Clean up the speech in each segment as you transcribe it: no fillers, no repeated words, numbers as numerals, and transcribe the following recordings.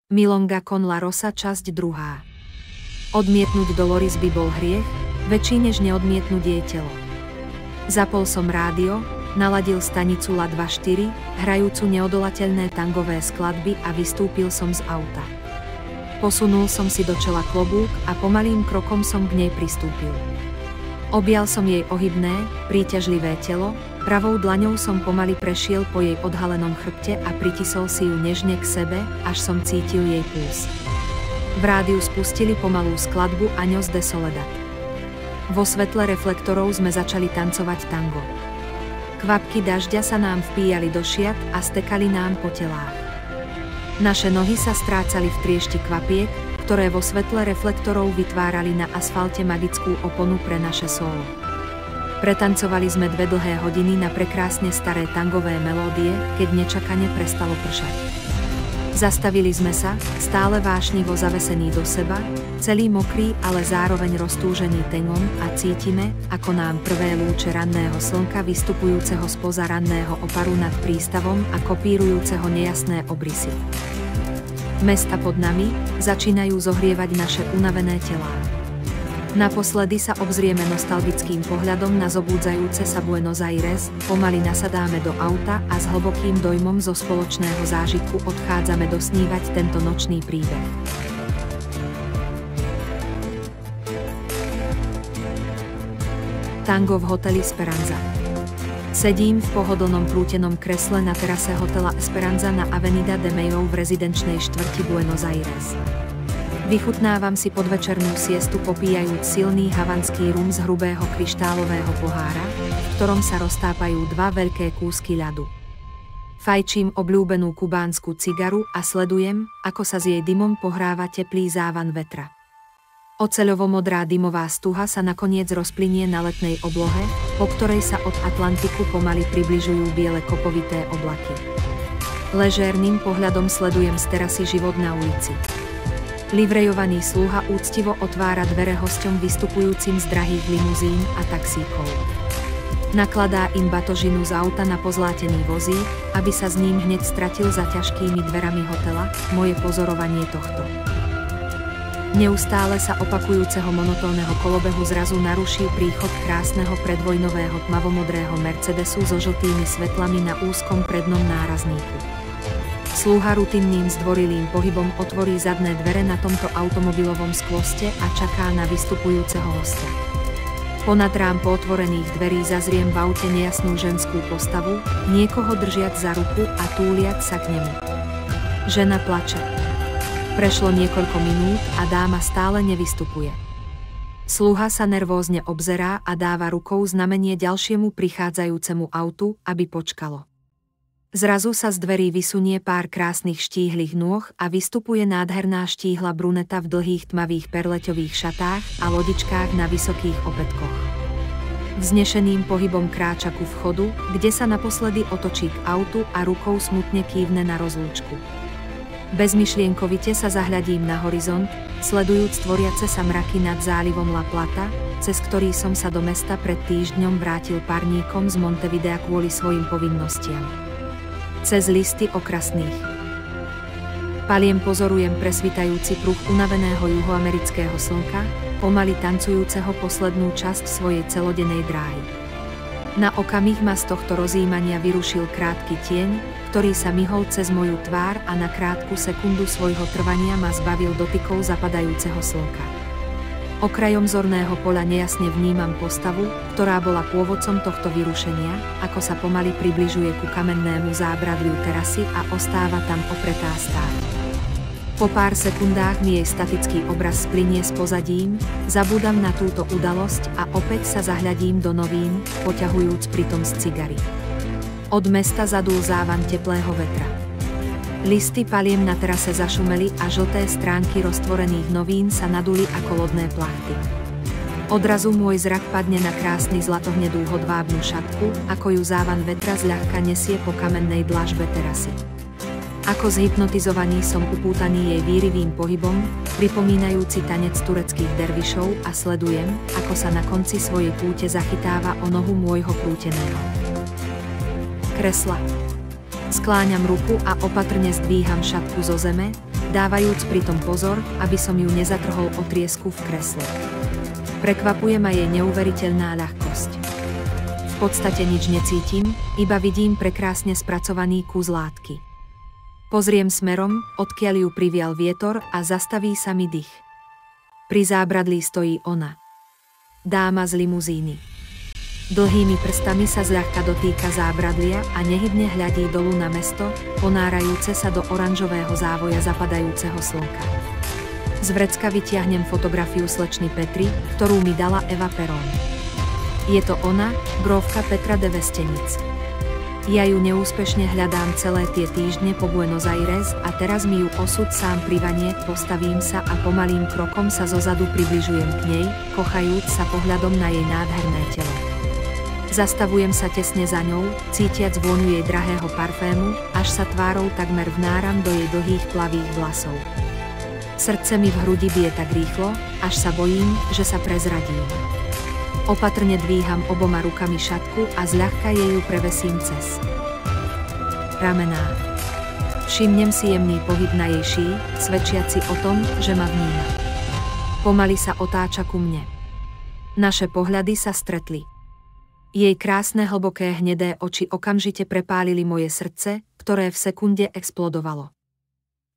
Milonga con la Rosa časť 2. Odmietnúť Dolores by bol hriech, väčší než neodmietnúť jej telo. Zapol som rádio, naladil stanicu La 24, hrajúcu neodolateľné tangové skladby a vystúpil som z auta. Posunul som si do čela klobúk a pomalým krokom som k nej pristúpil. Objal som jej ohybné, príťažlivé telo, pravou dlaňou som pomaly prešiel po jej odhalenom chrbte a pritisol si ju nežne k sebe, až som cítil jej puls. V rádiu spustili pomalú skladbu Años de Soledad. Vo svetle reflektorov sme začali tancovať tango. Kvapky dažďa sa nám vpíjali do šiat a stekali nám po telách. Naše nohy sa strácali v triešti kvapiek, ktoré vo svetle reflektorov vytvárali na asfalte magickú oponu pre naše solo. Pretancovali sme 2 dlhé hodiny na prekrásne staré tangové melódie, keď nečakane prestalo pršať. Zastavili sme sa, stále vášnivo zavesení do seba, celý mokrý, ale zároveň roztúžený tengom a cítime, ako nám prvé lúče ranného slnka vystupujúceho spoza ranného oparu nad prístavom a kopírujúceho nejasné obrysy. Mesta pod nami začínajú zohrievať naše unavené telá. Naposledy sa obzrieme nostalgickým pohľadom na zobúdzajúce sa Buenos Aires, pomaly nasadáme do auta a s hlbokým dojmom zo spoločného zážitku odchádzame dosnívať tento nočný príbeh. Tango v hoteli Esperanza. Sedím v pohodlnom prútenom kresle na terase hotela Esperanza na Avenida de Mayo v rezidenčnej štvrti Buenos Aires. Vychutnávam si podvečernú siestu popíjajúc silný havanský rum z hrubého kryštálového pohára, v ktorom sa roztápajú 2 veľké kúsky ľadu. Fajčím obľúbenú kubánsku cigaru a sledujem, ako sa s jej dymom pohráva teplý závan vetra. Oceľovo-modrá dymová stuha sa nakoniec rozplynie na letnej oblohe, po ktorej sa od Atlantiku pomaly približujú biele kopovité oblaky. Ležérnym pohľadom sledujem z terasy život na ulici. Livrejovaný sluha úctivo otvára dvere hosťom vystupujúcim z drahých limuzín a taxíkov. Nakladá im batožinu z auta na pozlátený vozík, aby sa s ním hneď stratil za ťažkými dverami hotela, moje pozorovanie tohto neustále sa opakujúceho monotónneho kolobehu zrazu naruší príchod krásneho predvojnového tmavomodrého Mercedesu so žltými svetlami na úzkom prednom nárazníku. Slúha rutinným zdvorilým pohybom otvorí zadné dvere na tomto automobilovom skvoste a čaká na vystupujúceho hostia. Ponad rám po otvorených dverí zazriem v aute nejasnú ženskú postavu, niekoho držiac za ruku a túliac sa k nemu. Žena plače. Prešlo niekoľko minút a dáma stále nevystupuje. Sluha sa nervózne obzerá a dáva rukou znamenie ďalšiemu prichádzajúcemu autu, aby počkalo. Zrazu sa z dverí vysunie pár krásnych štíhlych nôh a vystupuje nádherná štíhla bruneta v dlhých tmavých perleťových šatách a lodičkách na vysokých opätkoch. Vznešeným pohybom kráča ku vchodu, kde sa naposledy otočí k autu a rukou smutne kývne na rozlúčku. Bezmyšlienkovite sa zahľadím na horizont, sledujúc tvoriace sa mraky nad zálivom La Plata, cez ktorý som sa do mesta pred týždňom vrátil parníkom z Montevidea kvôli svojim povinnostiam. Cez listy okrasných paliem pozorujem presvitajúci pruh unaveného juhoamerického slnka, pomaly tancujúceho poslednú časť svojej celodennej dráhy. Na okamih ma z tohto rozjímania vyrušil krátky tieň, ktorý sa myhol cez moju tvár a na krátku sekundu svojho trvania ma zbavil dotykov zapadajúceho slnka. Okrajom zorného poľa nejasne vnímam postavu, ktorá bola pôvodcom tohto vyrušenia, ako sa pomaly približuje ku kamennému zábradliu terasy a ostáva tam opretá stáť. Po pár sekundách mi jej statický obraz splynie s pozadím, zabúdam na túto udalosť a opäť sa zahľadím do novín, poťahujúc pritom z cigary. Od mesta zadul závan teplého vetra. Listy paliem na terase zašumeli a žlté stránky roztvorených novín sa naduli ako lodné plachty. Odrazu môj zrak padne na krásny zlatohnedú hodvábnu šatku, ako ju závan vetra zľahka nesie po kamennej dlažbe terasy. Ako zhypnotizovaný som upútaný jej výrivým pohybom, pripomínajúci tanec tureckých dervišov a sledujem, ako sa na konci svojej púte zachytáva o nohu môjho krúteného kresla. Skláňam ruku a opatrne zdvíham šatku zo zeme, dávajúc pritom pozor, aby som ju nezatrhol o triesku v kresle. Prekvapuje ma jej neuveriteľná ľahkosť. V podstate nič necítim, iba vidím prekrásne spracovaný kus látky. Pozriem smerom, odkiaľ ju privial vietor a zastaví sa mi dych. Pri zábradlí stojí ona. Dáma z limuzíny. Dlhými prstami sa zľahka dotýka zábradlia a nehybne hľadí dolu na mesto, ponárajúce sa do oranžového závoja zapadajúceho slnka. Z vrecka vytiahnem fotografiu slečny Petry, ktorú mi dala Eva Perón. Je to ona, grófka Petra de Vestenic. Ja ju neúspešne hľadám celé tie týždne po Buenos Aires a teraz mi ju osud sám privanie, postavím sa a pomalým krokom sa zozadu približujem k nej, kochajúc sa pohľadom na jej nádherné telo. Zastavujem sa tesne za ňou, cítiac vôňu jej drahého parfému, až sa tvárou takmer vnáram do jej dlhých plavých vlasov. Srdce mi v hrudi bije tak rýchlo, až sa bojím, že sa prezradím. Opatrne dvíham oboma rukami šatku a zľahka jej ju prevesím cez ramená. Všimnem si jemný pohyb na jej šíji, svedčiaci o tom, že ma vníma. Pomaly sa otáča ku mne. Naše pohľady sa stretli. Jej krásne hlboké hnedé oči okamžite prepálili moje srdce, ktoré v sekunde explodovalo.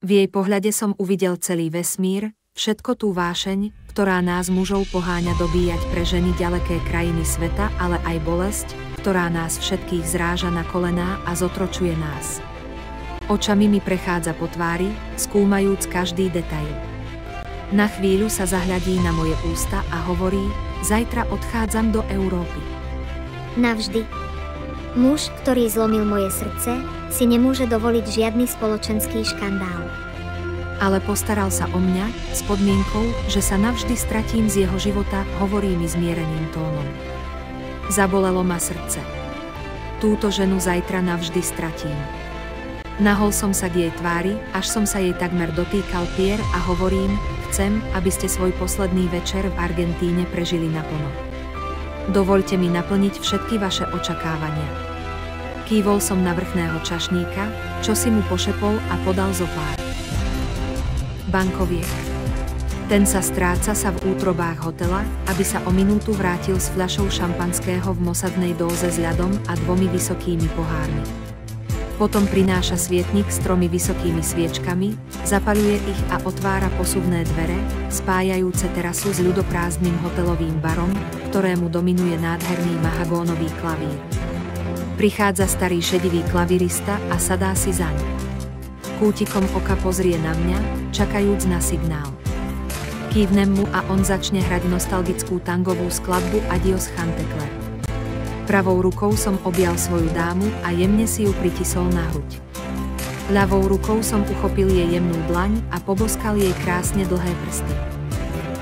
V jej pohľade som uvidel celý vesmír, všetko tú vášeň, ktorá nás mužov poháňa dobíjať pre ženy ďaleké krajiny sveta, ale aj bolesť, ktorá nás všetkých zráža na kolená a zotročuje nás. Očami mi prechádza po tvári, skúmajúc každý detail. Na chvíľu sa zahľadí na moje ústa a hovorí: zajtra odchádzam do Európy. Navždy. Muž, ktorý zlomil moje srdce, si nemôže dovoliť žiadny spoločenský škandál. Ale postaral sa o mňa, s podmienkou, že sa navždy stratím z jeho života, hovorí mi zmiereným tónom. Zabolelo ma srdce. Túto ženu zajtra navždy stratím. Nahol som sa k jej tvári, až som sa jej takmer dotýkal pier a hovorím: chcem, aby ste svoj posledný večer v Argentíne prežili naplno. Dovoľte mi naplniť všetky vaše očakávania. Kývol som na vrchného čašníka, čo si mu pošepol a podal zo pár bankoviek. Ten sa stráca sa v útrobách hotela, aby sa o minútu vrátil s fľašou šampanského v mosadnej dóze s ľadom a 2 vysokými pohármi. Potom prináša svietnik s 3 vysokými sviečkami, zapaľuje ich a otvára posuvné dvere, spájajúce terasu s ľudoprázdnym hotelovým barom, ktorému dominuje nádherný mahagónový klavír. Prichádza starý šedivý klavirista a sadá si zaň. Kútikom oka pozrie na mňa, čakajúc na signál. Kývnem mu a on začne hrať nostalgickú tangovú skladbu Adios Chantekler. Pravou rukou som objal svoju dámu a jemne si ju pritisol na hruď. Ľavou rukou som uchopil jej jemnú dlaň a poboskal jej krásne dlhé prsty.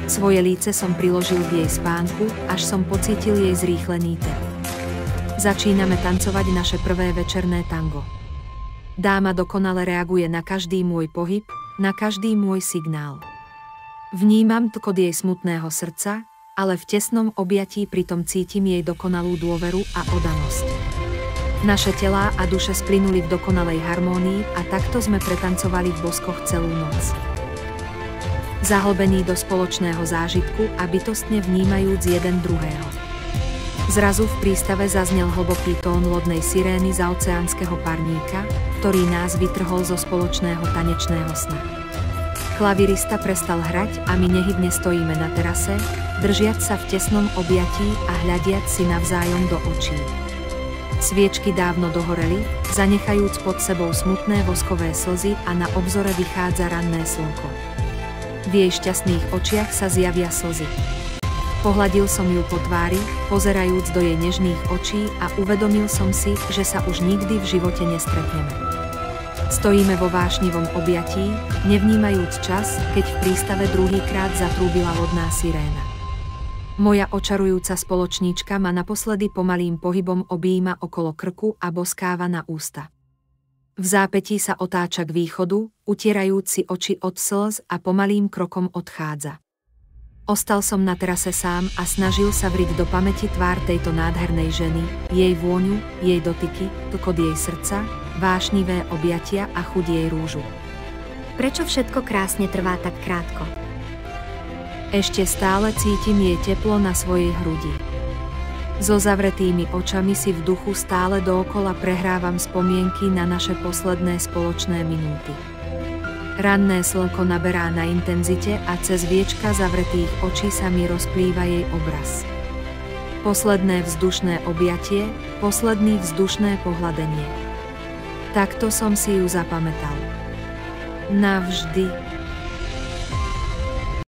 Svoje líce som priložil k jej spánku, až som pocítil jej zrýchlený tep. Začíname tancovať naše prvé večerné tango. Dáma dokonale reaguje na každý môj pohyb, na každý môj signál. Vnímam tkot jej smutného srdca, ale v tesnom objatí pritom cítim jej dokonalú dôveru a oddanosť. Naše telá a duše splynuli v dokonalej harmónii a takto sme pretancovali v boskoch celú noc. Zahlbení do spoločného zážitku a bytostne vnímajúc jeden druhého. Zrazu v prístave zaznel hlboký tón lodnej sirény za oceánskeho parníka, ktorý nás vytrhol zo spoločného tanečného sna. Klavirista prestal hrať a my nehybne stojíme na terase, držiac sa v tesnom objatí a hľadiac si navzájom do očí. Sviečky dávno dohoreli, zanechajúc pod sebou smutné voskové slzy a na obzore vychádza ranné slnko. V jej šťastných očiach sa zjavia slzy. Pohľadil som ju po tvári, pozerajúc do jej nežných očí a uvedomil som si, že sa už nikdy v živote nestretneme. Stojíme vo vášnivom objatí, nevnímajúc čas, keď v prístave druhýkrát zatrúbila lodná siréna. Moja očarujúca spoločníčka ma naposledy pomalým pohybom objíma okolo krku a boskáva na ústa. V zápätí sa otáča k východu, utierajúc si oči od slz a pomalým krokom odchádza. Ostal som na terase sám a snažil sa vriť do pamäti tvár tejto nádhernej ženy, jej vôňu, jej dotyky, tlkot jej srdca, vášnivé objatia a chuť jej rúžu. Prečo všetko krásne trvá tak krátko? Ešte stále cítim jej teplo na svojej hrudi. So zavretými očami si v duchu stále dookola prehrávam spomienky na naše posledné spoločné minúty. Ranné slnko naberá na intenzite a cez viečka zavretých očí sa mi rozplýva jej obraz. Posledné vzdušné objatie, posledné vzdušné pohľadenie. Takto som si ju zapamätal. Navždy.